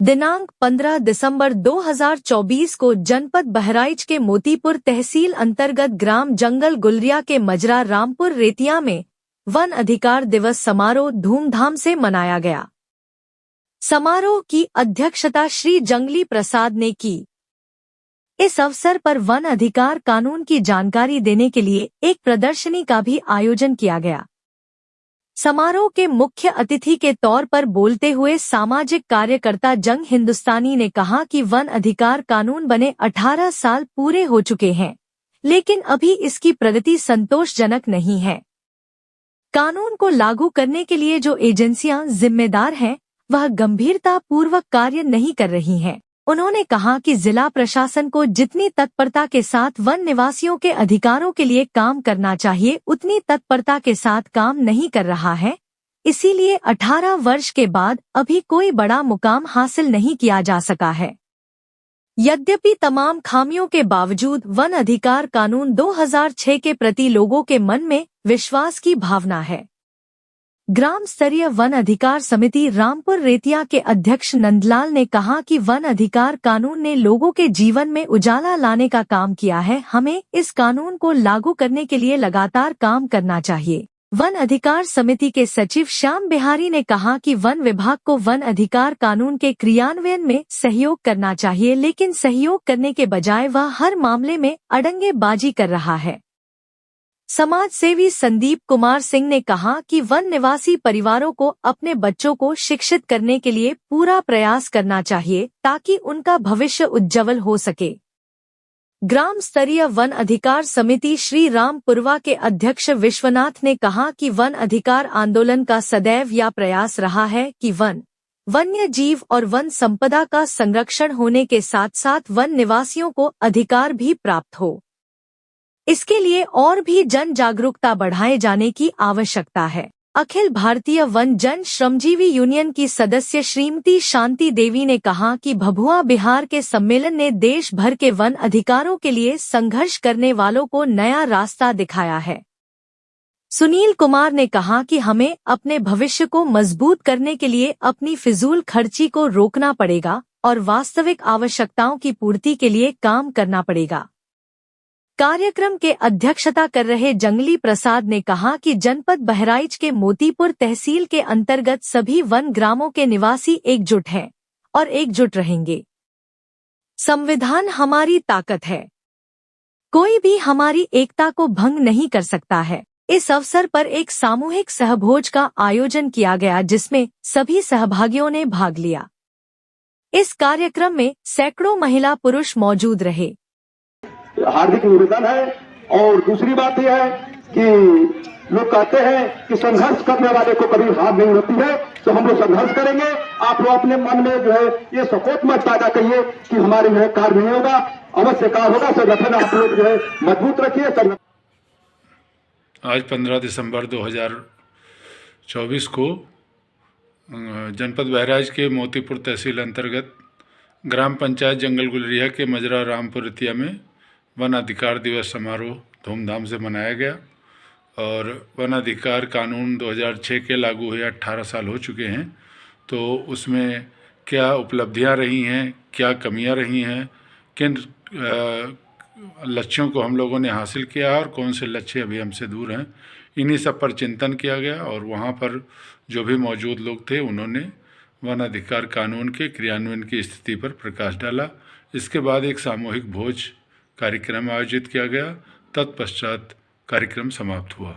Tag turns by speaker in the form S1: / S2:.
S1: दिनांक 15 दिसंबर 2024 को जनपद बहराइच के मोतीपुर तहसील अंतर्गत ग्राम जंगल गुलरिया के मजरा रामपुर रेतिया में वन अधिकार दिवस समारोह धूमधाम से मनाया गया। समारोह की अध्यक्षता श्री जंगली प्रसाद ने की। इस अवसर पर वन अधिकार कानून की जानकारी देने के लिए एक प्रदर्शनी का भी आयोजन किया गया। समारोह के मुख्य अतिथि के तौर पर बोलते हुए सामाजिक कार्यकर्ता जंग हिंदुस्तानी ने कहा कि वन अधिकार कानून बने 18 साल पूरे हो चुके हैं, लेकिन अभी इसकी प्रगति संतोषजनक नहीं है। कानून को लागू करने के लिए जो एजेंसियां जिम्मेदार हैं, वह गंभीरता पूर्वक कार्य नहीं कर रही हैं। उन्होंने कहा कि जिला प्रशासन को जितनी तत्परता के साथ वन निवासियों के अधिकारों के लिए काम करना चाहिए, उतनी तत्परता के साथ काम नहीं कर रहा है। इसीलिए 18 वर्ष के बाद अभी कोई बड़ा मुकाम हासिल नहीं किया जा सका है। यद्यपि तमाम खामियों के बावजूद वन अधिकार कानून 2006 के प्रति लोगों के मन में विश्वास की भावना है। ग्राम स्तरीय वन अधिकार समिति रामपुर रेतिया के अध्यक्ष नंदलाल ने कहा कि वन अधिकार कानून ने लोगों के जीवन में उजाला लाने का काम किया है। हमें इस कानून को लागू करने के लिए लगातार काम करना चाहिए। वन अधिकार समिति के सचिव श्याम बिहारी ने कहा कि वन विभाग को वन अधिकार कानून के क्रियान्वयन में सहयोग करना चाहिए, लेकिन सहयोग करने के बजाय वह हर मामले में अड़ंगेबाजी कर रहा है। समाज सेवी संदीप कुमार सिंह ने कहा कि वन निवासी परिवारों को अपने बच्चों को शिक्षित करने के लिए पूरा प्रयास करना चाहिए, ताकि उनका भविष्य उज्जवल हो सके। ग्राम स्तरीय वन अधिकार समिति श्री रामपुरवा के अध्यक्ष विश्वनाथ ने कहा कि वन अधिकार आंदोलन का सदैव यह प्रयास रहा है कि वन्य जीव और वन संपदा का संरक्षण होने के साथ साथ वन निवासियों को अधिकार भी प्राप्त हो। इसके लिए और भी जन जागरूकता बढ़ाए जाने की आवश्यकता है। अखिल भारतीय वन जन श्रमजीवी यूनियन की सदस्य श्रीमती शांति देवी ने कहा कि भभुआ बिहार के सम्मेलन ने देश भर के वन अधिकारों के लिए संघर्ष करने वालों को नया रास्ता दिखाया है। सुनील कुमार ने कहा कि हमें अपने भविष्य को मजबूत करने के लिए अपनी फिजूल खर्ची को रोकना पड़ेगा और वास्तविक आवश्यकताओं की पूर्ति के लिए काम करना पड़ेगा। कार्यक्रम के अध्यक्षता कर रहे जंगली प्रसाद ने कहा कि जनपद बहराइच के मोतीपुर तहसील के अंतर्गत सभी वन ग्रामों के निवासी एकजुट हैं और एकजुट रहेंगे। संविधान हमारी ताकत है, कोई भी हमारी एकता को भंग नहीं कर सकता है। इस अवसर पर एक सामूहिक सहभोज का आयोजन किया गया, जिसमें सभी सहभागियों ने भाग लिया। इस कार्यक्रम में सैकड़ों महिला पुरुष मौजूद रहे।
S2: हार्दिक निवेदन है। और दूसरी बात यह है कि लोग कहते हैं कि संघर्ष करने वाले को कभी हार नहीं होती है, तो हम लोग संघर्ष करेंगे। आप लोग अपने मन में जो है ये सपोर्ट मत पैदा करिए कि हमारे जो है कार्य नहीं होगा, अवश्य कार्य होगा। संगठन आप लोग जो है मजबूत रखिए।
S3: आज 15 दिसंबर 2024 को जनपद बहराइच के मोतीपुर तहसील अंतर्गत ग्राम पंचायत जंगल गुलरिया के मजरा रामपुर रेतिया में वन अधिकार दिवस समारोह धूमधाम से मनाया गया। और वन अधिकार कानून 2006 के लागू हुए 18 साल हो चुके हैं, तो उसमें क्या उपलब्धियां रही हैं, क्या कमियां रही हैं, किन लक्ष्यों को हम लोगों ने हासिल किया और कौन से लक्ष्य अभी हमसे दूर हैं, इन्हीं सब पर चिंतन किया गया। और वहाँ पर जो भी मौजूद लोग थे, उन्होंने वन अधिकार कानून के क्रियान्वयन की स्थिति पर प्रकाश डाला। इसके बाद एक सामूहिक भोज कार्यक्रम आयोजित किया गया। तत्पश्चात कार्यक्रम समाप्त हुआ।